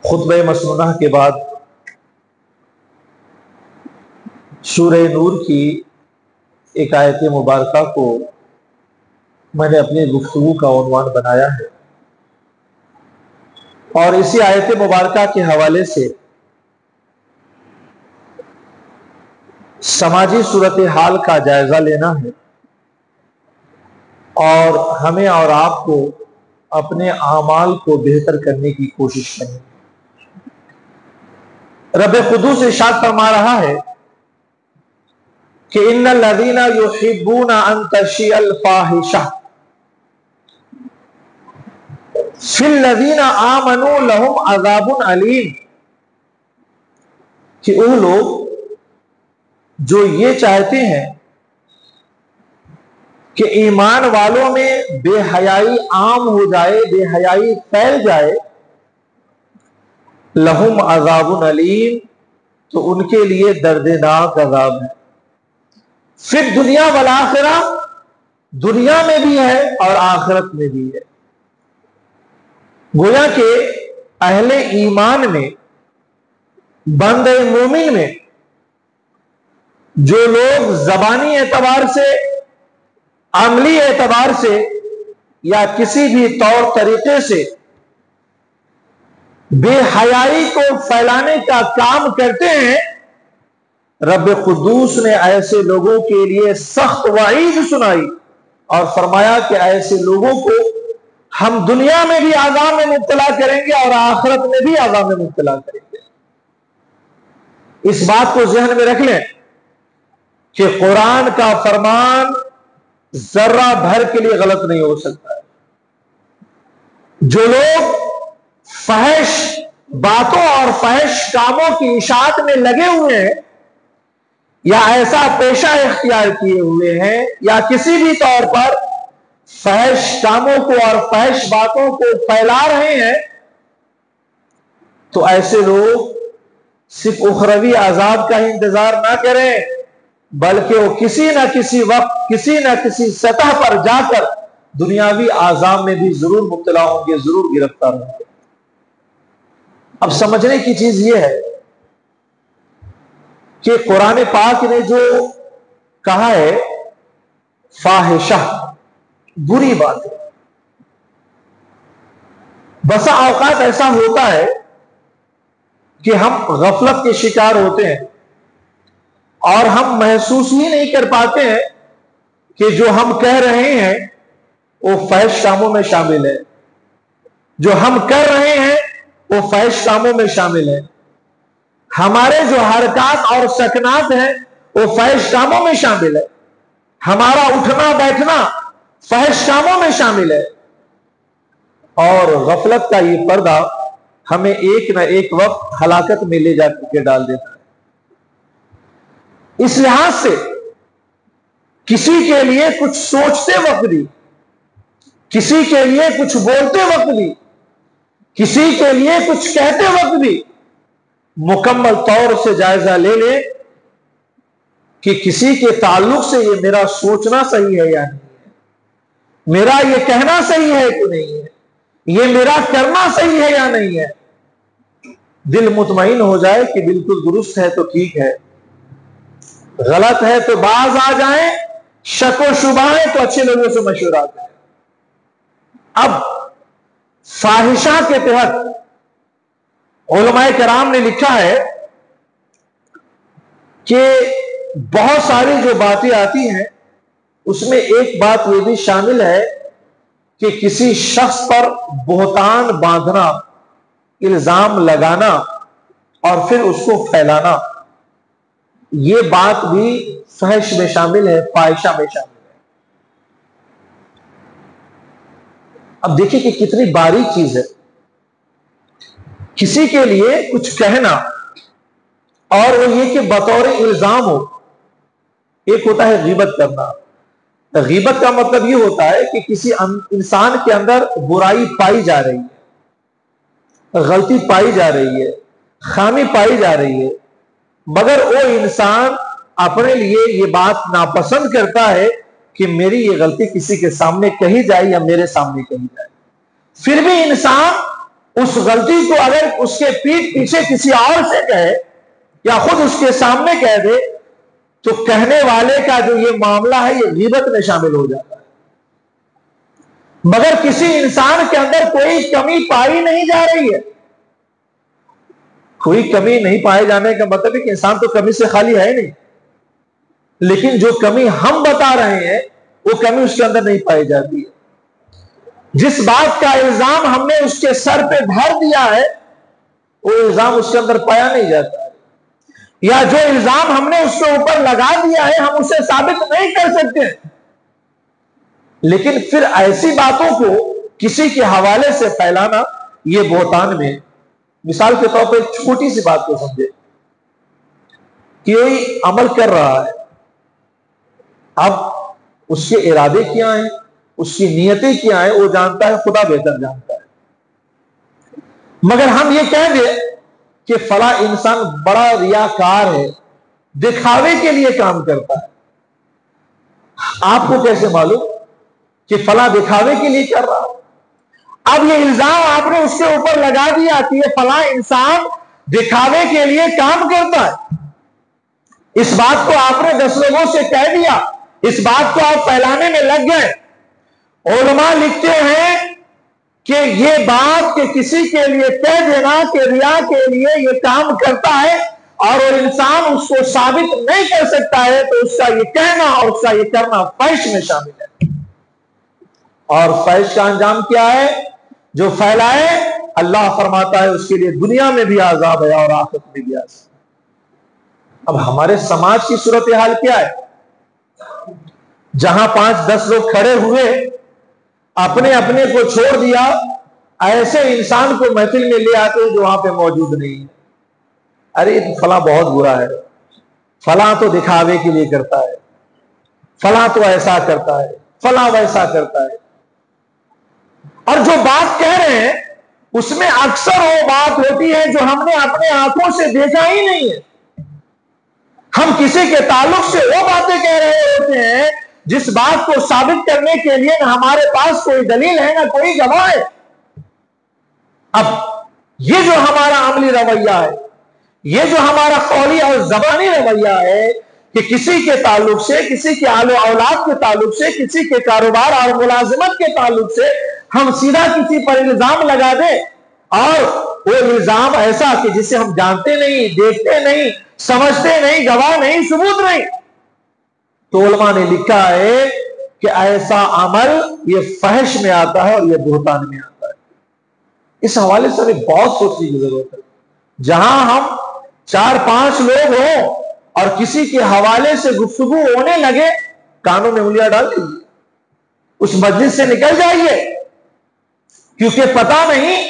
خطبہ مسنونہ کے بعد سورہ نور کی ایک آیت مبارکہ کو میں نے اپنی گفتگو کا عنوان بنایا ہے، اور اسی آیت مبارکہ کے حوالے سے سماجی صورتحال کا جائزہ لینا ہے، اور ہمیں اور آپ کو اپنے اعمال کو بہتر کرنے کی کوشش کرنی۔ رب قدوس ارشاد فرما رہا ہے کہ ان الذین یحبون ان تشیع الفاحشہ فی الذین آمنوا لہم عذاب علیم، کہ وہ لوگ جو یہ چاہتے ہیں کہ ایمان والوں میں بے حیائی عام ہو جائے، بے حیائی پھیل جائے، لہم عذاب علیم، تو ان کے لیے دردناک عذاب ہے، پھر دنیا والآخرہ، دنیا میں بھی ہے اور آخرت میں بھی ہے۔ گویا کہ اہل ایمان میں، بندہ مومن میں جو لوگ زبانی اعتبار سے، عملی اعتبار سے یا کسی بھی طور طریقے سے بے حیائی کو پھیلانے کا کام کرتے ہیں، رب قدوس نے ایسے لوگوں کے لیے سخت وعید سنائی اور فرمایا کہ ایسے لوگوں کو ہم دنیا میں بھی عذاب میں مبتلا کریں گے اور آخرت میں بھی عذاب میں مبتلا کریں گے۔ اس بات کو ذہن میں رکھ لیں کہ قرآن کا فرمان ذرہ بھر کے لیے غلط نہیں ہو سکتا ہے۔ جو لوگ فحش باتوں اور فحش کاموں کی اشاعت میں لگے ہوئے ہیں، یا ایسا پیشہ اختیار کیے ہوئے ہیں، یا کسی بھی طور پر فحش کاموں کو اور فحش باتوں کو پھیلا رہے ہیں، تو ایسے لوگ صرف اخروی عذاب کا انتظار نہ کریں، بلکہ وہ کسی نہ کسی وقت، کسی نہ کسی سطح پر جا کر دنیاوی عذاب میں بھی ضرور مبتلا ہوں گے، ضرور گرفتار ہوں گے۔ اب سمجھنے کی چیز یہ ہے کہ قرآن پاک نے جو کہا ہے فاحشہ، بری بات ہے۔ بسا اوقات ایسا ہوتا ہے کہ ہم غفلت کے شکار ہوتے ہیں اور ہم محسوس ہی نہیں کر پاتے ہیں کہ جو ہم کہہ رہے ہیں وہ فحش کاموں میں شامل ہے، جو ہم کر رہے ہیں وہ فحش کاموں میں شامل ہے، ہمارے جو حرکات اور سکنات ہیں وہ فحش کاموں میں شامل ہے، ہمارا اٹھنا بیٹھنا فحش کاموں میں شامل ہے، اور غفلت کا یہ پردہ ہمیں ایک نہ ایک وقت ہلاکت میں لے جا کے ڈال دیتا ہے۔ اس لحاظ سے کسی کے لیے کچھ سوچتے وقت بھی، کسی کے لیے کچھ بولتے وقت بھی، کسی کے لیے کچھ کہتے وقت بھی مکمل طور سے جائزہ لے لے کہ کسی کے تعلق سے یہ میرا سوچنا صحیح ہے یا نہیں ہے، میرا یہ کہنا صحیح ہے کہ نہیں ہے، یہ میرا کرنا صحیح ہے یا نہیں ہے۔ دل مطمئن ہو جائے کہ بالکل درست ہے تو ٹھیک ہے، غلط ہے تو باز آ جائیں، شک و شبہ ہے تو اچھے لوگوں سے مشورہ کریں۔ اب فاحشہ کے تحت علماء کرام نے لکھا ہے کہ بہت ساری جو باتیں آتی ہیں اس میں ایک بات یہ بھی شامل ہے کہ کسی شخص پر بہتان باندھنا، الزام لگانا اور پھر اس کو پھیلانا، یہ بات بھی فحش میں شامل ہے، فاحشہ میں شامل ہے۔ اب دیکھیں کہ کتنی باریک چیز ہے، کسی کے لیے کچھ کہنا اور وہ یہ کہ بطور الزام ہو۔ ایک ہوتا ہے غیبت کرنا، غیبت کا مطلب یہ ہوتا ہے کہ کسی انسان کے اندر برائی پائی جا رہی ہے، غلطی پائی جا رہی ہے، خامی پائی جا رہی ہے، مگر وہ انسان اپنے لیے یہ بات ناپسند کرتا ہے کہ میری یہ غلطی کسی کے سامنے کہی جائے یا میرے سامنے کہی جائے، پھر بھی انسان اس غلطی کو اگر اس کے پیٹ پیچھے کسی اور سے کہے یا خود اس کے سامنے کہہ دے تو کہنے والے کا جو یہ معاملہ ہے یہ غیبت میں شامل ہو جاتا ہے. مگر کسی انسان کے اندر کوئی کمی پائی نہیں جا رہی ہے. کوئی کمی نہیں پائے جانے کا مطلب ہے کہ انسان تو کمی سے خالی ہے نہیں، لیکن جو کمی ہم بتا رہے ہیں وہ کمی اس کے اندر نہیں پائی جاتی ہے. جس بات کا الزام ہم نے اس کے سر پہ دھر دیا ہے وہ الزام اس کے اندر پایا نہیں جاتا، یا جو الزام ہم نے اس کے اوپر لگا دیا ہے ہم اسے ثابت نہیں کر سکتے. لیکن پھر ایسی باتوں کو کسی کے حوالے سے پھیلانا یہ بہتان میں. مثال کے طور پر ایک چھوٹی سی بات کو سمجھے کہ کوئی عمل کر رہا ہے، اب اس کے ارادے کیا ہیں، اس کی نیتیں کیا ہیں وہ جانتا ہے، خدا بہتر جانتا ہے. مگر ہم یہ کہہ دیں کہ فلاں انسان بڑا ریاکار ہے، دکھاوے کے لیے کام کرتا ہے. آپ کو کیسے معلوم کہ فلاں دکھاوے کے لیے کر رہا ہے؟ اب یہ الزام آپ نے اس کے اوپر لگا دیا کہ یہ فلاں انسان دکھاوے کے لیے کام کرتا ہے. اس بات کو آپ نے 10 لوگوں سے کہہ دیا، اس بات کو آپ پھیلانے میں لگ گئے. علماء لکھتے ہیں کہ یہ بات کہ کسی کے لیے کہہ دینا کہ ریا کے لیے یہ کام کرتا ہے اور وہ انسان اس کو ثابت نہیں کر سکتا ہے تو اس کا یہ کہنا اور اس کا یہ کرنا فحش میں شامل ہے. اور فحش کا انجام کیا ہے؟ جو پھیلائے اللہ فرماتا ہے اس کے لیے دنیا میں بھی عذاب ہے اور آخرت میں بھی عذاب. اب ہمارے سماج کی صورتحال کیا ہے؟ جہاں 5-10 لوگ کھڑے ہوئے اپنے اپنے کو چھوڑ دیا، ایسے انسان کو محفل میں لے آتے ہیں جو وہاں پہ موجود نہیں ہے. ارے فلاں بہت برا ہے، فلاں تو دکھاوے کے لیے کرتا ہے، فلاں تو ایسا کرتا ہے، فلاں ویسا کرتا ہے. اور جو بات کہہ رہے ہیں اس میں اکثر وہ بات ہوتی ہے جو ہم نے اپنے آنکھوں سے دیکھا ہی نہیں ہے. ہم کسی کے تعلق سے وہ باتیں کہہ رہے ہوتے ہیں جس بات کو ثابت کرنے کے لیے نہ ہمارے پاس کوئی دلیل ہے نہ کوئی گواہ ہے. اب یہ جو ہمارا عملی رویہ ہے، یہ جو ہمارا قولی اور زبانی رویہ ہے کہ کسی کے تعلق سے، کسی کے آل و اولاد کے تعلق سے، کسی کے کاروبار اور ملازمت کے تعلق سے ہم سیدھا کسی پر الزام لگا دیں، اور وہ الزام ایسا کہ جسے ہم جانتے نہیں، دیکھتے نہیں، سمجھتے نہیں، گواہ نہیں، ثبوت نہیں. تو علماء نے لکھا ہے کہ ایسا عمل یہ فحش میں آتا ہے اور یہ بہتان میں آتا ہے. اس حوالے سے ہمیں بہت سوچنے کی ضرورت ہے. جہاں ہم 4-5 لوگ ہوں اور کسی کے حوالے سے گفتگو ہونے لگے، کانوں میں انگلیاں ڈال دیجیے، اس مجلس سے نکل جائیے، کیونکہ پتہ نہیں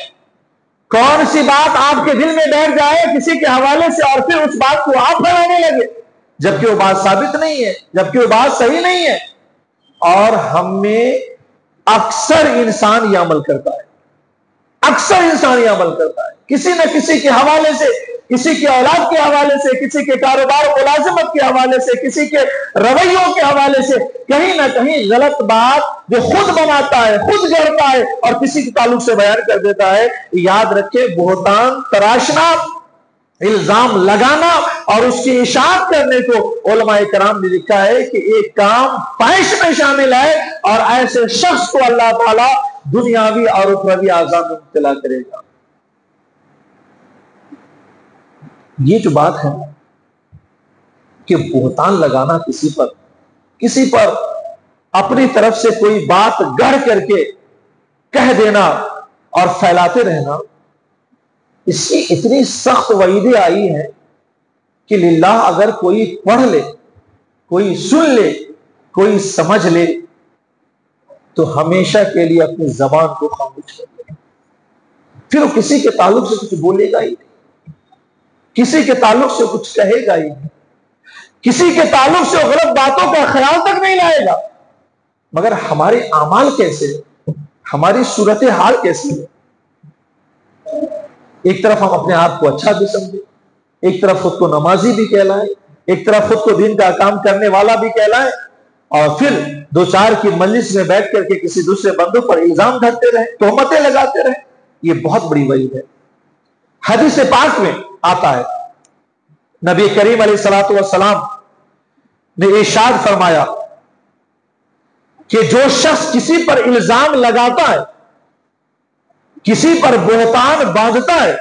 کون سی بات آپ کے دل میں بیٹھ جائے کسی کے حوالے سے اور پھر اس بات کو آپ پھیلانے لگے جبکہ وہ بات ثابت نہیں ہے، جبکہ وہ بات صحیح نہیں ہے. اور ہم میں اکثر انسان یہ عمل کرتا ہے، اکثر انسان یہ عمل کرتا ہے، کسی نہ کسی کے حوالے سے، کسی کے اولاد کے حوالے سے، کسی کے کاروبار ملازمت کے حوالے سے، کسی کے رویوں کے حوالے سے کہیں نہ کہیں غلط بات جو خود بناتا ہے، خود گڑھتا ہے اور کسی کے تعلق سے بیان کر دیتا ہے. یاد رکھے بہتان تراشنا، الزام لگانا اور اس کی اشاعت کرنے کو علماء کرام نے لکھا ہے کہ ایک کام فحش میں شامل ہے اور ایسے شخص کو اللہ تعالی دنیاوی اور اخروی عذاب میں مبتلا کرے گا. یہ جو بات ہے کہ بہتان لگانا کسی پر اپنی طرف سے کوئی بات گڑھ کر کے کہہ دینا اور پھیلاتے رہنا، اس کی اتنی سخت وعیدیں آئی ہیں کہ للہ اگر کوئی پڑھ لے، کوئی سن لے، کوئی سمجھ لے تو ہمیشہ کے لیے اپنی زبان کو خاموش کر دے. پھر وہ کسی کے تعلق سے کچھ بولے گا ہی نہیں، کسی کے تعلق سے کچھ کہے گا ہی نہیں، کسی کے تعلق سے غلط باتوں کا خیال تک نہیں لائے گا. مگر ہمارے اعمال کیسے، ہماری صورتحال کیسی ہے؟ ایک طرف ہم اپنے آپ کو اچھا بھی سمجھے، ایک طرف خود کو نمازی بھی کہلائے، ایک طرف خود کو دین کا کام کرنے والا بھی کہلائے، اور پھر 2-4 کی مجلس میں بیٹھ کر کے کسی دوسرے بندوں پر الزام دھرتے رہے، تہمتیں لگاتے رہے. یہ بہت بڑی وعید ہے۔ حدیث پاک میں آتا ہے، نبی کریم علیہ الصلوۃ والسلام نے ارشاد فرمایا کہ جو شخص کسی پر الزام لگاتا ہے، کسی پر بہتان باندھتا ہے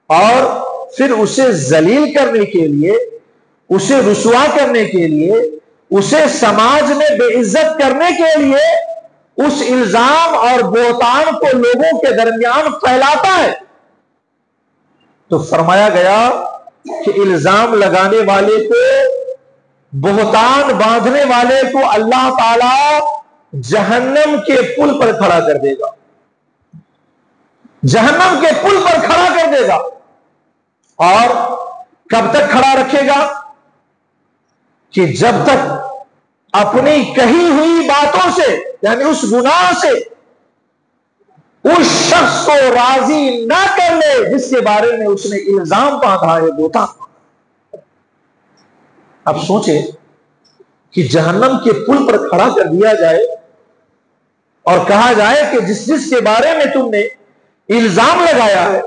اور پھر اسے ذلیل کرنے کے لیے، اسے رسوا کرنے کے لیے، اسے سماج میں بے عزت کرنے کے لیے اس الزام اور بہتان کو لوگوں کے درمیان پھیلاتا ہے، تو فرمایا گیا کہ الزام لگانے والے کو، بہتان باندھنے والے کو اللہ تعالی جہنم کے پل پر کھڑا کر دے گا، جہنم کے پل پر کھڑا کر دے گا۔ اور کب تک کھڑا رکھے گا؟ کہ جب تک اپنی کہی ہوئی باتوں سے، یعنی اس گناہ سے، اس شخص کو راضی نہ کر لے جس کے بارے میں اس نے الزام باندھا ہے، بہتان۔ اب سوچیں کہ جہنم کے پل پر کھڑا کر دیا جائے اور کہا جائے کہ جس کے بارے میں تم نے الزام لگایا ہے،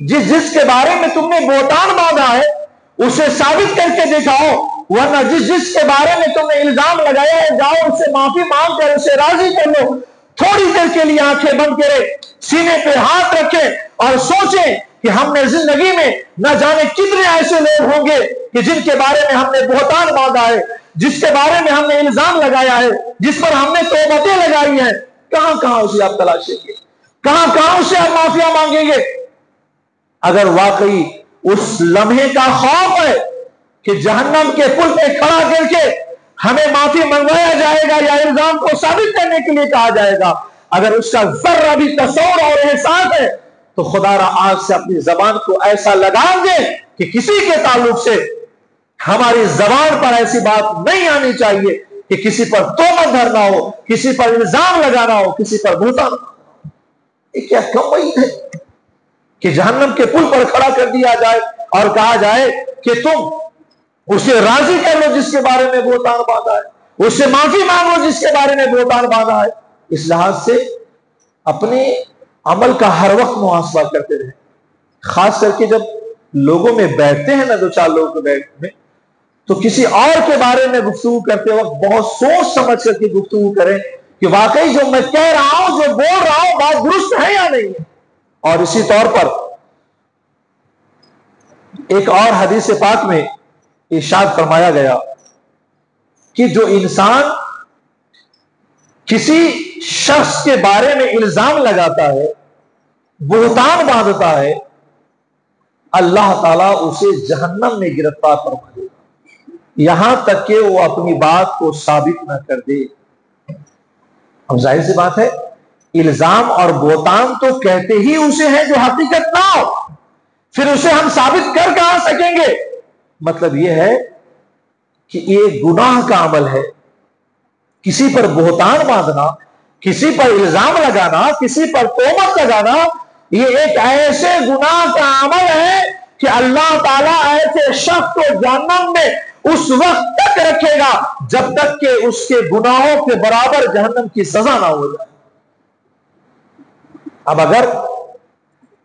جس کے بارے میں تم نے بہتان باندھا ہے، اسے ثابت کر کے دکھاؤ، ورنہ جس کے بارے میں تم نے الزام لگایا ہے، جاؤ اس سے معافی مانگ کر اسے راضی کر لو۔ تھوڑی دیر کے لیے آنکھیں بند کرے، سینے پہ ہاتھ رکھے اور سوچیں کہ ہم نے زندگی میں نہ جانے کتنے ایسے لوگ ہوں گے کہ جن کے بارے میں ہم نے بہتان باندھا ہے، جس کے بارے میں ہم نے الزام لگایا ہے، جس پر ہم نے تہمتیں لگائی ہیں، کہاں کہاں اسے آپ تلاشیں گے، کہاں کہاں اسے آپ معافیاں مانگیں گے؟ اگر واقعی اس لمحے کا خوف ہے کہ جہنم کے پل پہ کھڑا کر کے ہمیں معافی منگوایا جائے گا یا الزام کو ثابت کرنے کے لیے کہا جائے گا، اگر اس کا ذرہ بھی تصور اور احساس ہے تو خدا را آج سے اپنی زبان کو ایسا لگام دے کہ کسی کے تعلق سے ہماری زبان پر ایسی بات نہیں آنی چاہیے کہ کسی پر تہمت دھرنا ہو، کسی پر الزام لگانا ہو، کسی پر بہتان۔ یہ کیا کم وعید ہے کہ جہنم کے پل پر کھڑا کر دیا جائے اور کہا جائے کہ تم اسے راضی کر لو جس کے بارے میں بہتان باندھا ہے، اس سے معافی مانگو جس کے بارے میں بہتان باندھا ہے۔ اس لحاظ سے اپنے عمل کا ہر وقت محاسبہ کرتے رہے، خاص کر کے جب لوگوں میں بیٹھتے ہیں نا، دو چار لوگوں کے بیٹھنے میں، تو کسی اور کے بارے میں گفتگو کرتے وقت بہت سوچ سمجھ کر کے گفتگو کریں کہ واقعی جو میں کہہ رہا ہوں، جو بول رہا ہوں، بات درست ہے یا نہیں ہے۔ اور اسی طور پر ایک اور حدیث پاک میں ارشاد فرمایا گیا کہ جو انسان کسی شخص کے بارے میں الزام لگاتا ہے، بہتان باندھتا ہے، اللہ تعالیٰ اسے جہنم میں گرفتار فرما دے گا، یہاں تک کہ وہ اپنی بات کو ثابت نہ کر دے۔ اب ظاہر سی بات ہے، الزام اور بہتان تو کہتے ہی اسے ہیں جو حقیقت نہ ہو، پھر اسے ہم ثابت کر کہاں سکیں گے؟ مطلب یہ ہے کہ یہ گناہ کا عمل ہے، کسی پر بہتان باندھنا، کسی پر الزام لگانا، کسی پر تہمت لگانا، یہ ایک ایسے گناہ کا عمل ہے کہ اللہ تعالیٰ ایسے شخص کو جہنم میں اس وقت تک رکھے گا جب تک کہ اس کے گناہوں کے برابر جہنم کی سزا نہ ہو جائے۔ اب اگر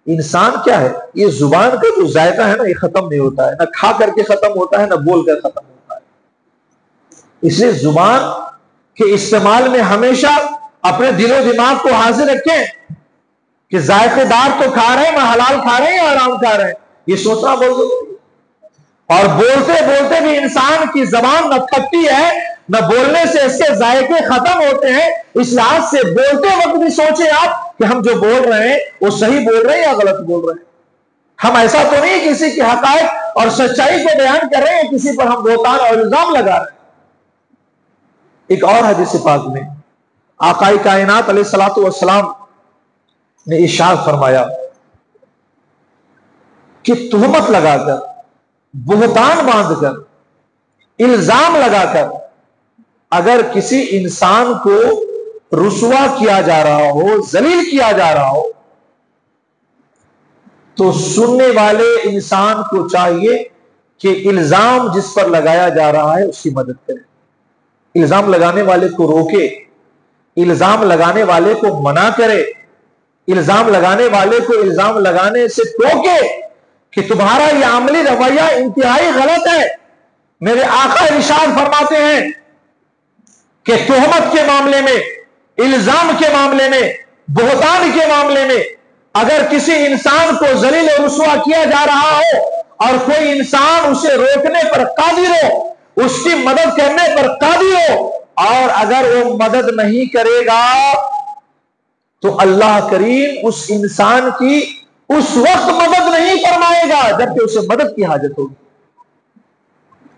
انسان کیا ہے، یہ زبان کا جو ذائقہ ہے نا، یہ ختم نہیں ہوتا ہے، نہ کھا کر کے ختم ہوتا ہے، نہ بول کر ختم ہوتا ہے۔ اس لیے زبان کے استعمال میں ہمیشہ اپنے دل و دماغ کو حاضر رکھیں کہ ذائقے دار تو کھا رہے ہیں، نہ حلال کھا رہے ہیں یا حرام کھا رہے ہیں، یہ سوچنا بہت ضروری ہے۔ اور بولتے بولتے بھی انسان کی زبان نہ تھکتی ہے، نہ بولنے سے اس کے ذائقے ختم ہوتے ہیں۔ اس لحاظ سے بولتے وقت بھی سوچیں آپ کہ ہم جو بول رہے ہیں وہ صحیح بول رہے ہیں یا غلط بول رہے ہیں۔ ہم ایسا تو نہیں کسی کی حقائق اور سچائی کو بیان کر رہے ہیں، کسی پر ہم بہتان اور الزام لگا رہے ہیں۔ ایک اور حدیث پاک میں آقا کائنات علیہ الصلوۃ والسلام نے ارشاد فرمایا کہ تہمت لگا کر، بہتان باندھ کر، الزام لگا کر اگر کسی انسان کو رسوا کیا جا رہا ہو، ذلیل کیا جا رہا ہو، تو سننے والے انسان کو چاہیے کہ الزام جس پر لگایا جا رہا ہے اس کی مدد کرے، الزام لگانے والے کو روکے، الزام لگانے والے کو منع کرے، الزام لگانے والے کو الزام لگانے سے ٹوکے کہ تمہارا یہ عملی رویہ انتہائی غلط ہے۔ میرے آقا ارشاد فرماتے ہیں کہ تہمت کے معاملے میں، الزام کے معاملے میں، بہتان کے معاملے میں اگر کسی انسان کو ذلیل و رسوا کیا جا رہا ہو اور کوئی انسان اسے روکنے پر قادر ہو، اس کی مدد کرنے پر قادر ہو، اور اگر وہ مدد نہیں کرے گا تو اللہ کریم اس انسان کی اس وقت مدد نہیں فرمائے گا جبکہ اسے مدد کی حاجت ہوگی۔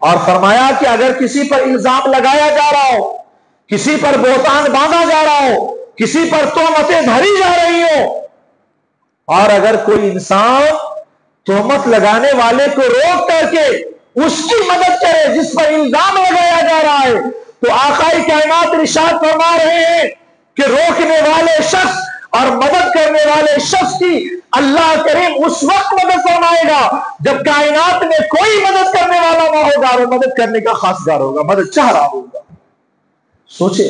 اور فرمایا کہ اگر کسی پر الزام لگایا جا رہا ہو، کسی پر بہتان باندھا جا رہا ہو، کسی پر تہمتیں دھری جا رہی ہو، اور اگر کوئی انسان تہمت لگانے والے کو روک کر کے اس کی مدد کرے جس پر الزام لگایا جا رہا ہے، تو آقا کائنات ارشاد فرما رہے ہیں کہ روکنے والے شخص اور مدد کرنے والے شخص کی اللہ کریم اس وقت مدد فرمائے گا جب کائنات میں کوئی مدد کرنے والا نہ ہوگا اور وہ مدد کرنے کا خاصگار ہوگا، مدد چاہ رہا ہوگا۔ سوچے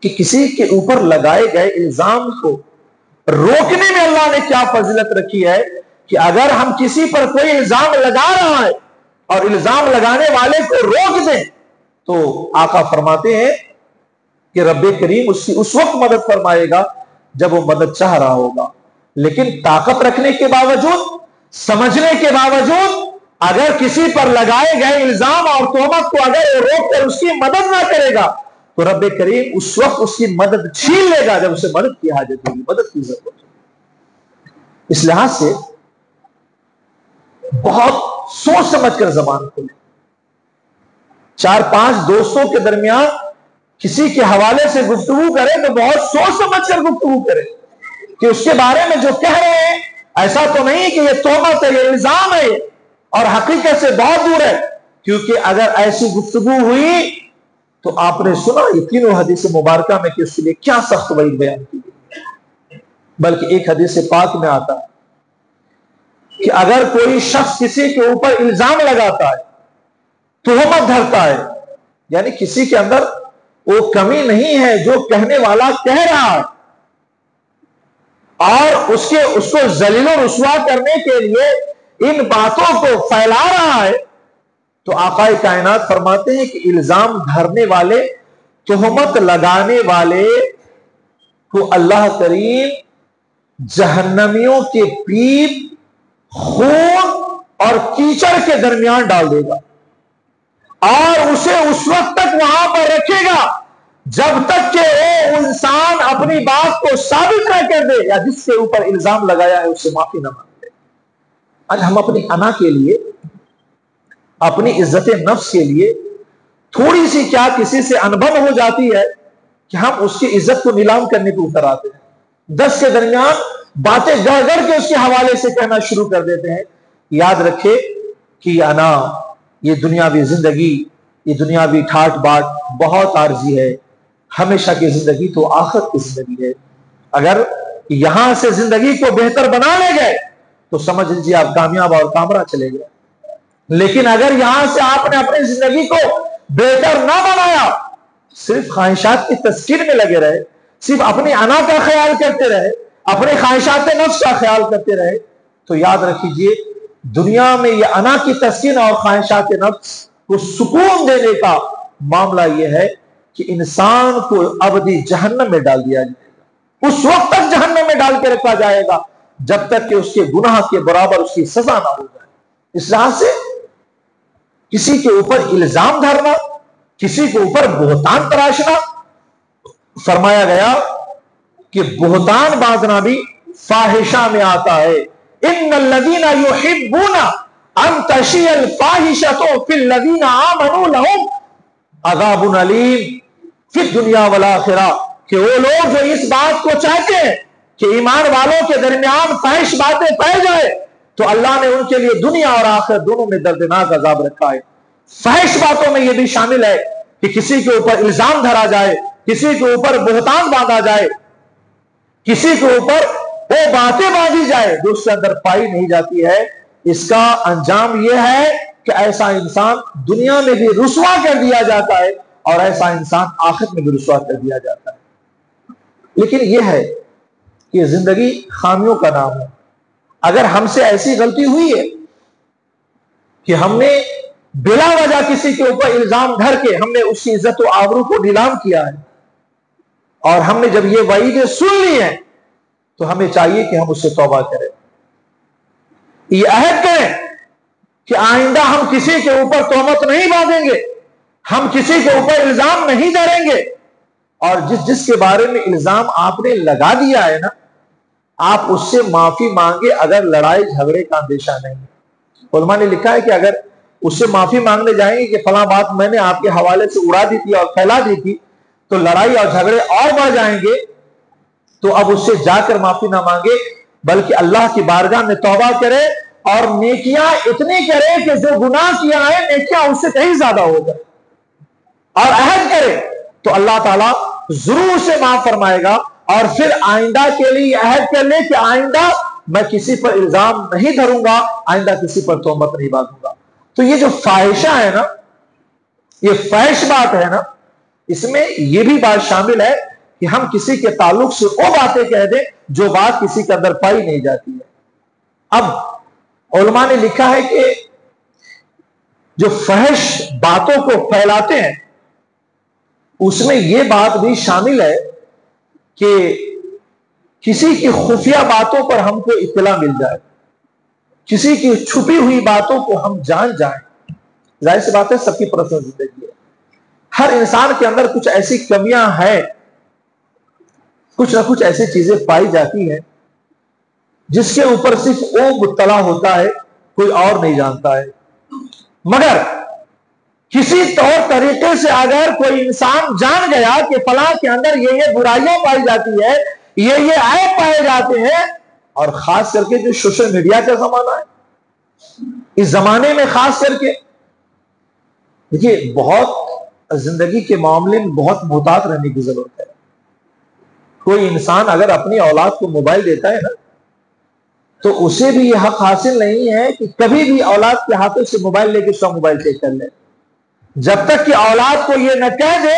کہ کسی کے اوپر لگائے گئے الزام کو روکنے میں اللہ نے کیا فضیلت رکھی ہے کہ اگر ہم کسی پر کوئی الزام لگا رہا ہے اور الزام لگانے والے کو روک دیں تو آقا فرماتے ہیں کہ رب کریم اس کی اس وقت مدد فرمائے گا جب وہ مدد چاہ رہا ہوگا۔ لیکن طاقت رکھنے کے باوجود، سمجھنے کے باوجود اگر کسی پر لگائے گئے الزام اور تہمت کو اگر وہ روک کر اس کی مدد نہ کرے گا تو رب کریم اس وقت اس کی مدد چھین لے گا جب اسے مدد کی حاجت ہوگی، مدد کی ضرورت ہوگی۔ اس لحاظ سے بہت سوچ سمجھ کر زبان کھولیں۔ 4-5 دوستوں کے درمیان کسی کے حوالے سے گفتگو کریں تو بہت سوچ سمجھ کر گفتگو کریں کہ اس کے بارے میں جو کہہ رہے ہیں ایسا تو نہیں کہ یہ تہمت ہے، یہ الزام ہے اور حقیقت سے بہت دور ہے، کیونکہ اگر ایسی گفتگو ہوئی تو آپ نے سنا یہ تینوں حدیث مبارکہ میں کہ اس کے لیے کیا سخت وعید بیان کی گئی۔ بلکہ ایک حدیث پاک میں آتا ہے کہ اگر کوئی شخص کسی کے اوپر الزام لگاتا ہے، تہمت دھرتا ہے، یعنی کسی کے اندر وہ کمی نہیں ہے جو کہنے والا کہہ رہا ہے اور اس کو ذلیل و رسوا کرنے کے لیے ان باتوں کو پھیلا رہا ہے، تو آقا کائنات فرماتے ہیں کہ الزام دھرنے والے، تہمت لگانے والے کو اللہ کریم جہنمیوں کے پیپ، خون اور کیچڑ کے درمیان ڈال دے گا اور اسے اس وقت تک وہاں پر رکھے گا جب تک کہ وہ انسان اپنی بات کو ثابت نہ کر دے یا جس کے اوپر الزام لگایا ہے اس سے معافی نہ مانگے۔ آج ہم اپنی انا کے لیے، اپنی عزت نفس کے لیے تھوڑی سی کیا کسی سے انبن ہو جاتی ہے کہ ہم اس کی عزت کو نیلام کرنے کو اتر آتے ہیں، 10 کے درمیان باتیں گڑ گڑ کے اس کے حوالے سے کہنا شروع کر دیتے ہیں۔ یاد رکھے کہ یہ انا، یہ دنیاوی زندگی، یہ دنیاوی ٹھاٹ باٹ بہت عارضی ہے، ہمیشہ کی زندگی تو آخرت کی زندگی ہے۔ اگر یہاں سے زندگی کو بہتر بنا لے گئے تو سمجھ لیجیے آپ کامیاب اور کامرا چلے گئے، لیکن اگر یہاں سے آپ نے اپنی زندگی کو بہتر نہ بنایا، صرف خواہشات کی تسکین میں لگے رہے، صرف اپنی انا کا خیال کرتے رہے، اپنے خواہشات نفس کا خیال کرتے رہے، تو یاد رکھیے دنیا میں یہ انا کی تسکین اور خواہشات نفس کو سکون دینے کا معاملہ یہ ہے کہ انسان کو ابدی جہنم میں ڈال دیا جائے گا، اس وقت تک جہنم میں ڈال کے رکھا جائے گا جب تک کہ اس کے گناہ کے برابر اس کی سزا نہ ہو جائے۔ اس لحاظ سے کسی کے اوپر الزام دھرنا، کسی کے اوپر بہتان تراشنا، فرمایا گیا کہ بہتان باندھنا بھی فاحشہ میں آتا ہے۔ ان الذین یحبون ان تشیع الفاحشۃ فی الذین آمنوا لہم عذاب علیم فی الدنیا والآخرہ، کہ وہ لوگ جو اس بات کو چاہتے ہیں کہ ایمان والوں کے درمیان فحش باتیں پھیل جائے تو اللہ نے ان کے لیے دنیا اور آخرت دونوں میں دردناک عذاب رکھا ہے۔ فحش باتوں میں یہ بھی شامل ہے کہ کسی کے اوپر الزام دھرا جائے، کسی کے اوپر بہتان باندھا جائے، کسی کے اوپر وہ باتیں باندھی جائے جو اس کے اندر پائی نہیں جاتی ہے۔ اس کا انجام یہ ہے کہ ایسا انسان دنیا میں بھی رسوا کر دیا جاتا ہے اور ایسا انسان آخرت میں بھی رسوا کر دیا جاتا ہے۔ لیکن یہ ہے کہ زندگی خامیوں کا نام ہے. اگر ہم سے ایسی غلطی ہوئی ہے کہ ہم نے بلا وجہ کسی کے اوپر الزام دھر کے ہم نے اس کی عزت و آبرو کو نیلام کیا ہے، اور ہم نے جب یہ وعیدیں سن لی ہیں تو ہمیں چاہیے کہ ہم اس سے توبہ کریں، یہ عہد کریں کہ آئندہ ہم کسی کے اوپر تہمت نہیں باندھیں گے، ہم کسی کے اوپر الزام نہیں ڈالیں گے، اور جس کے بارے میں الزام آپ نے لگا دیا ہے نا، آپ اس سے معافی مانگے اگر لڑائی جھگڑے کا اندیشہ نہیں. علماء نے لکھا ہے کہ اگر اس سے معافی مانگنے جائیں گے کہ فلاں بات میں نے آپ کے حوالے سے اڑا دی تھی اور پھیلا دی تھی، تو لڑائی اور جھگڑے اور بڑھ جائیں گے. تو اب اس سے جا کر معافی نہ مانگے بلکہ اللہ کی بارگاہ میں توبہ کرے اور نیکیاں اتنی کرے کہ جو گناہ کیا ہے نیکیاں اس سے کہیں زیادہ ہو جائے، اور عہد کرے تو اللہ تعالیٰ ضرور سے معاف فرمائے گا. اور پھر آئندہ کے لیے عہد کر لے کہ آئندہ میں کسی پر الزام نہیں دھروں گا، آئندہ کسی پر تہمت نہیں باندھوں گا. تو یہ جو فاحشہ ہے نا، یہ فحش بات ہے نا، اس میں یہ بھی بات شامل ہے کہ ہم کسی کے تعلق سے وہ باتیں کہہ دیں جو بات کسی کے اندر پائی نہیں جاتی ہے. اب علماء نے لکھا ہے کہ جو فحش باتوں کو پھیلاتے ہیں اس میں یہ بات بھی شامل ہے کہ کسی کی خفیہ باتوں پر ہم کو اطلاع مل جائے، کسی کی چھپی ہوئی باتوں کو ہم جان جائیں. ظاہر سی بات ہے سب کی پرسنل زندگی ہے، ہر انسان کے اندر کچھ ایسی کمیاں ہیں، کچھ نہ کچھ ایسی چیزیں پائی جاتی ہیں جس کے اوپر صرف وہ مطلع ہوتا ہے، کوئی اور نہیں جانتا ہے. مگر کسی طور طریقے سے اگر کوئی انسان جان گیا کہ فلاں کے اندر یہ برائیاں پائی جاتی ہے، یہ عیب پائے جاتے ہیں، اور خاص کر کے جو سوشل میڈیا کا زمانہ ہے، اس زمانے میں خاص کر کے دیکھیے بہت زندگی کے معاملے میں بہت محتاط رہنے کی ضرورت ہے. کوئی انسان اگر اپنی اولاد کو موبائل دیتا ہے نا تو اسے بھی یہ حق حاصل نہیں ہے کہ کبھی بھی اولاد کے ہاتھوں سے موبائل لے کے سو موبائل چیک کر لے، جب تک کہ اولاد کو یہ نہ کہہ دے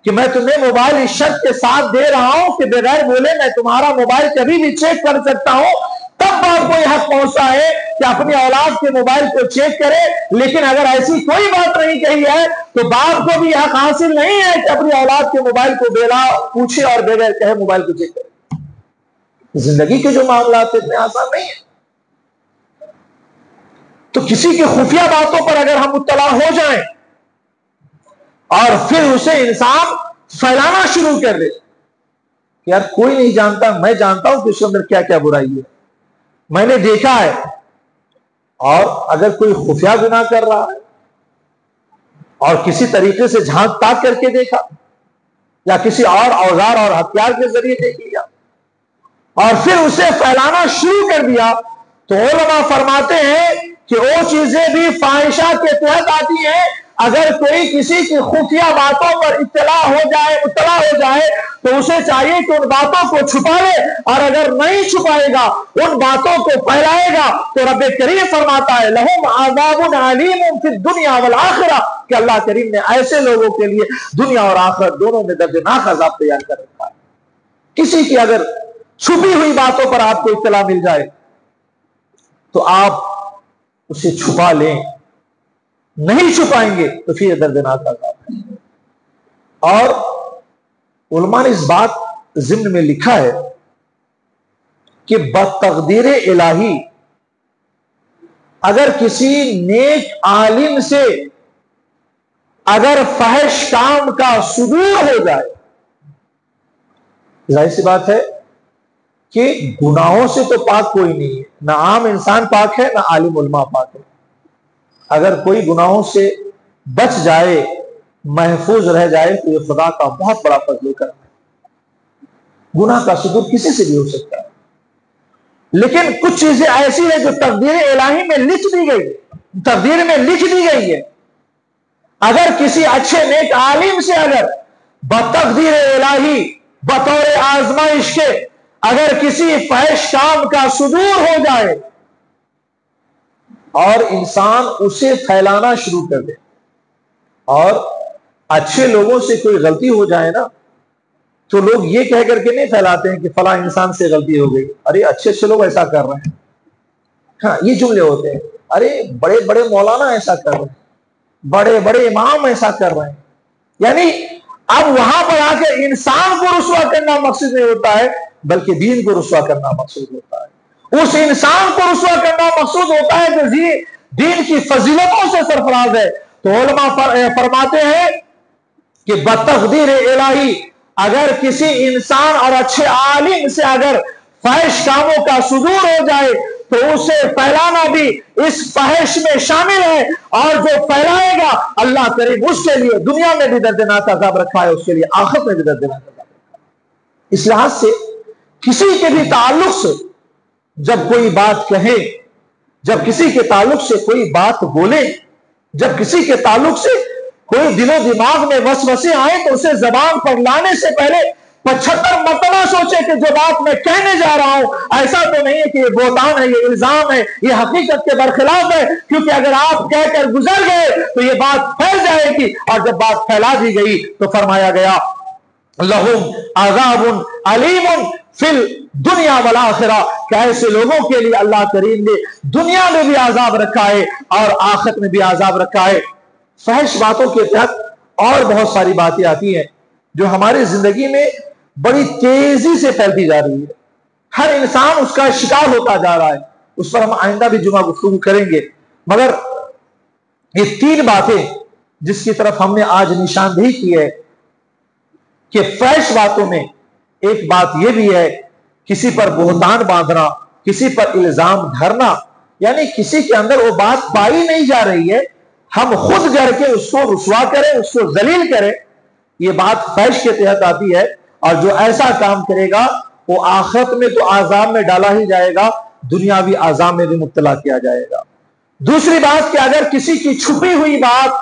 کہ میں تمہیں موبائل اس شرط کے ساتھ دے رہا ہوں کہ بغیر بولے میں تمہارا موبائل کبھی بھی چیک کر سکتا ہوں، تب باپ کو یہ حق پہنچتا ہے کہ اپنی اولاد کے موبائل کو چیک کرے. لیکن اگر ایسی کوئی بات نہیں کہی ہے تو باپ کو بھی یہ حق حاصل نہیں ہے کہ اپنی اولاد کے موبائل کو بلا پوچھے اور بغیر کہے موبائل کو چیک کرے. زندگی کے جو معاملات اتنے آسان نہیں ہیں. تو کسی کی خفیہ باتوں پر اگر ہم مطلع ہو جائیں اور پھر اسے انسان پھیلانا شروع کر دے کہ یار کوئی نہیں جانتا، میں جانتا ہوں کہ اس کے اندر کیا کیا برائی ہے، میں نے دیکھا ہے. اور اگر کوئی خفیہ گناہ کر رہا ہے اور کسی طریقے سے جھانک تاک کر کے دیکھا یا کسی اور اوزار اور ہتھیار کے ذریعے دیکھ لیا اور پھر اسے پھیلانا شروع کر دیا، تو علماء فرماتے ہیں کہ وہ چیزیں بھی فاحشہ کے تحت آتی ہیں. اگر کوئی کسی کی خفیہ باتوں پر مطلع ہو جائے تو اسے چاہیے کہ ان باتوں کو چھپا لے، اور اگر نہیں چھپائے گا ان باتوں کو پھیلائے گا تو رب کریم فرماتا ہے لہم عذاب علیم فی الدنیا والآخرہ، کہ اللہ کریم نے ایسے لوگوں کے لیے دنیا اور آخرت دونوں میں دردناک عذاب تیار کر رکھا ہے. کسی کی اگر چھپی ہوئی باتوں پر آپ کو اطلاع مل جائے تو آپ اسے چھپا لیں، نہیں چھپائیں گے تو پھر دردناک عذاب ہے. اور علماء نے اس بات ضمن میں لکھا ہے کہ بتقدیر الہی اگر کسی نیک عالم سے اگر فحش کام کا صدور ہو جائے، ظاہر سی بات ہے کہ گناہوں سے تو پاک کوئی نہیں ہے، نہ عام انسان پاک ہے نہ عالم علماء پاک ہے. اگر کوئی گناہوں سے بچ جائے، محفوظ رہ جائے تو یہ خدا کا بہت بڑا فضل و کرم ہے. گناہ کا صدور کسی سے بھی ہو سکتا ہے، لیکن کچھ چیزیں ایسی ہیں جو تقدیر الہی میں لکھ دی گئی، تقدیر میں لکھ دی گئی ہے. اگر کسی اچھے نیک عالم سے اگر بتقدیر الہی بطور آزمائش کے اگر کسی فحش کام کا صدور ہو جائے اور انسان اسے پھیلانا شروع کر دے، اور اچھے لوگوں سے کوئی غلطی ہو جائے نا تو لوگ یہ کہہ کر کے نہیں پھیلاتے ہیں کہ فلاں انسان سے غلطی ہو گئی، ارے اچھے اچھے لوگ ایسا کر رہے ہیں، ہاں یہ جملے ہوتے ہیں، ارے بڑے بڑے مولانا ایسا کر رہے ہیں، بڑے بڑے امام ایسا کر رہے ہیں. یعنی اب وہاں پر آ کے انسان کو رسوا کرنا مقصد نہیں ہوتا ہے، بلکہ دین کو رسوا کرنا مقصود ہوتا ہے. اس انسان کو رسوا کرنا مقصود ہوتا ہے جو دین کی فضیلتوں سے سرفراز ہے. تو علماء فرماتے ہیں کہ بتقدیر الہی اگر کسی انسان اور اچھے عالم سے اگر فحش کاموں کا صدور ہو جائے تو اسے پھیلانا بھی اس فحش میں شامل ہے، اور جو پھیلائے گا اللہ کریم اس کے لیے دنیا میں بھی دردناک عذاب رکھا ہے، اس کے لیے آخرت میں بھی دردناک عذاب رکھا ہے. اس لحاظ سے کسی کے بھی تعلق سے جب کوئی بات کہے، جب کسی کے تعلق سے کوئی بات بولے، جب کسی کے تعلق سے کوئی دل و دماغ میں وسوسے آئے تو اسے زبان پر لانے سے پہلے 75 مرتبہ سوچے کہ جو بات میں کہنے جا رہا ہوں ایسا تو نہیں ہے کہ یہ بہتان ہے، یہ الزام ہے، یہ حقیقت کے برخلاف ہے، کیونکہ اگر آپ کہہ کر گزر گئے تو یہ بات پھیل جائے گی، اور جب بات پھیلا دی گئی تو فرمایا گیا لہم عذاب علیم فی الدنیا والآخرہ، کہ ایسے لوگوں کے لیے اللہ کریم نے دنیا میں بھی عذاب رکھا ہے اور آخرت میں بھی عذاب رکھا ہے. فحش باتوں کے تحت اور بہت ساری باتیں آتی ہیں جو ہماری زندگی میں بڑی تیزی سے پھیلتی جا رہی ہے، ہر انسان اس کا شکار ہوتا جا رہا ہے. اس پر ہم آئندہ بھی جمعہ گفتگو کریں گے، مگر یہ 3 باتیں جس کی طرف ہم نے آج نشاندہی کی ہے کہ فحش باتوں میں ایک بات یہ بھی ہے کسی پر بہتان باندھنا، کسی پر الزام دھرنا، یعنی کسی کے اندر وہ بات پائی نہیں جا رہی ہے، ہم خود کر کے اس کو رسوا کریں، اس کو ذلیل کریں، یہ بات فحش کے تحت آتی ہے. اور جو ایسا کام کرے گا وہ آخرت میں تو عذاب میں ڈالا ہی جائے گا، دنیاوی عذاب میں بھی مبتلا کیا جائے گا. دوسری بات کہ اگر کسی کی چھپی ہوئی بات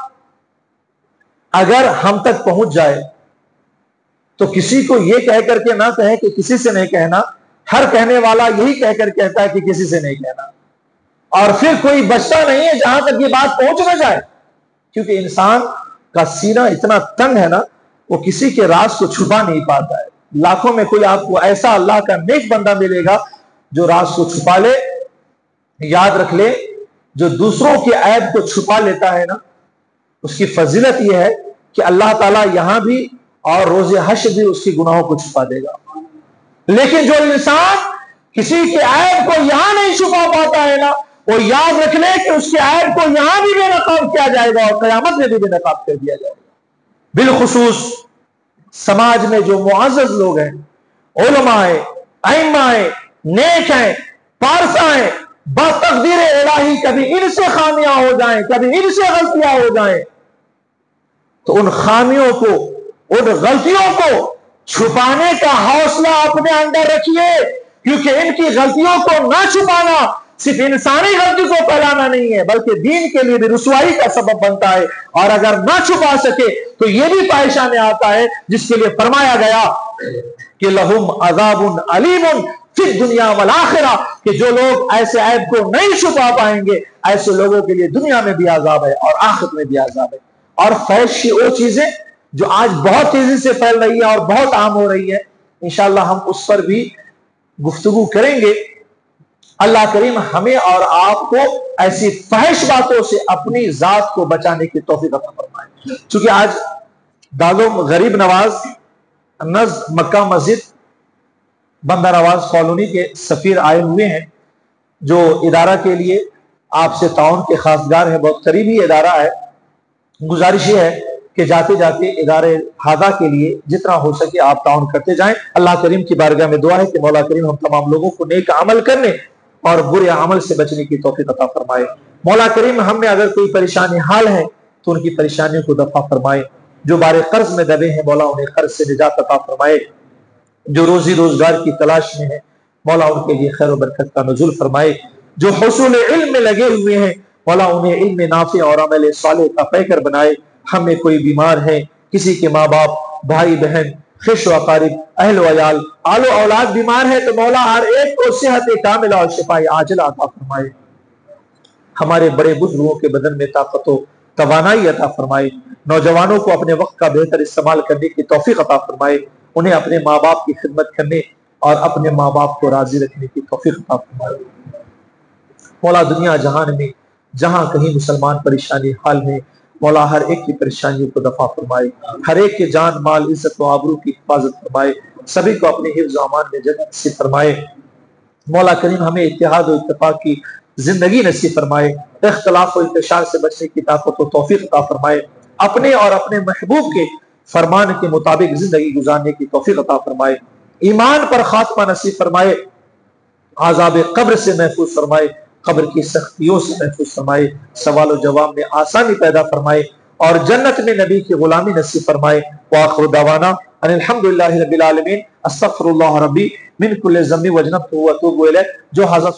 اگر ہم تک پہنچ جائے تو کسی کو یہ کہہ کر کے نہ کہے کہ کسی سے نہیں کہنا، ہر کہنے والا یہی کہہ کر کہتا ہے کہ کسی سے نہیں کہنا، اور پھر کوئی بچتا نہیں ہے جہاں تک یہ بات پہنچ نہ جائے، کیونکہ انسان کا سینہ اتنا تنگ ہے نا، وہ کسی کے راز کو چھپا نہیں پاتا ہے. لاکھوں میں کوئی آپ کو ایسا اللہ کا نیک بندہ ملے گا جو راز کو چھپا لے. یاد رکھ لے جو دوسروں کے عیب کو چھپا لیتا ہے نا، اس کی فضیلت یہ ہے کہ اللہ تعالیٰ یہاں بھی اور روز حشر بھی اس کی گناہوں کو چھپا دے گا. لیکن جو انسان کسی کے عیب کو یہاں نہیں چھپا پاتا ہے نا، وہ یاد رکھ لے کہ اس کے عیب کو یہاں بھی بے نقاب کیا جائے گا اور قیامت میں بھی بے نقاب کر دیا جائے گا. بالخصوص سماج میں جو معزز لوگ ہیں، علماء ہیں، ائمہ ہیں، نیک ہیں، پارسا ہیں، بتقدیر الہی کبھی ان سے خامیاں ہو جائیں، کبھی ان سے غلطیاں ہو جائیں تو ان خامیوں کو، ان غلطیوں کو چھپانے کا حوصلہ اپنے اندر رکھیے، کیونکہ ان کی غلطیوں کو نہ چھپانا صرف انسانی غلطی کو پھیلانا نہیں ہے بلکہ دین کے لیے بھی رسوائی کا سبب بنتا ہے. اور اگر نہ چھپا سکے تو یہ بھی پائشہ میں آتا ہے جس کے لیے فرمایا گیا کہ لہم عذاب علیم فی الدنیا والآخرہ، کہ جو لوگ ایسے عیب کو نہیں چھپا پائیں گے ایسے لوگوں کے لیے دنیا میں بھی عذاب ہے اور آخرت میں بھی عذاب ہے. اور فحش کی وہ چیزیں جو آج بہت تیزی سے پھیل رہی ہے اور بہت عام ہو رہی ہے، انشاءاللہ ہم اس پر بھی گفتگو کریں گے. اللہ کریم ہمیں اور آپ کو ایسی فحش باتوں سے اپنی ذات کو بچانے کی توفیق عطا فرمائے. چونکہ آج دادو غریب نواز مکہ مسجد بندہ نواز کالونی کے سفیر آئے ہوئے ہیں، جو ادارہ کے لیے آپ سے تعاون کے خواستگار ہے، بہت قریبی ادارہ ہے. گزارش یہ ہے کہ جاتے جاتے ادارے ہادہ کے لیے جتنا ہو سکے آپ تعاون کرتے جائیں. اللہ کریم کی بارگاہ میں دعا ہے کہ مولا کریم ہم تمام لوگوں کو نیک عمل کرنے اور برے عمل سے بچنے کی توفیق عطا فرمائے. مولا کریم ہم میں اگر کوئی پریشانی حال ہے تو ان کی پریشانیوں کو دفع فرمائے. جو بارے قرض میں دبے ہیں مولا انہیں قرض سے نجات عطا فرمائے. جو روزی روزگار کی تلاش میں ہے مولا ان کے لیے خیر و برکت کا نزول فرمائے. جو حصول علم میں لگے ہوئے ہیں مولا انہیں علم نافع اور عمل صالح کا پیکر بنائے. ہم میں کوئی بیمار ہے، کسی کے ماں باپ، بھائی بہن، خش و اقارب، اہل و عیال، آل و اولاد بیمار ہے تو مولا ہر ایک کو صحت کاملہ اور شفاء عاجلہ عطا فرمائے. ہمارے بڑے بزرگوں کے بدن میں طاقت و توانائی عطا فرمائے. نوجوانوں کو اپنے وقت کا بہتر استعمال کرنے کی توفیق عطا فرمائے. انہیں اپنے ماں باپ کی خدمت کرنے اور اپنے ماں باپ کو راضی رکھنے کی توفیق عطا فرمائے۔ مولا دنیا جہان میں جہاں کہیں مسلمان پریشانی حال میں، مولا ہر ایک کی پریشانیوں کو دفع فرمائے، ہر ایک کے جان مال عزت و آبرو کی حفاظت فرمائے، سبھی کو اپنے حفظ و امان میں جنت نصیب فرمائے۔ مولا کریم ہمیں اتحاد و اتفاق کی زندگی نصیب فرمائے، اختلاف و انتشار سے بچنے کی طاقت و توفیق عطا فرمائے، اپنے اور اپنے محبوب کے فرمان کے مطابق زندگی گزارنے کی توفیق عطا فرمائے، ایمان پر خاتمہ نصیب فرمائے، عذاب قبر سے محفوظ فرمائے، قبر کی سختیوں سے محفوظ فرمائے، سوال و جواب میں آسانی پیدا فرمائے اور جنت میں نبی کی غلامی نصیب فرمائے۔ وآخر دعوانا ان الحمدللہ رب العالمین، استغفر اللہ ربی من کل ذنب واجنبت واتوب الیہ۔ جو حضرت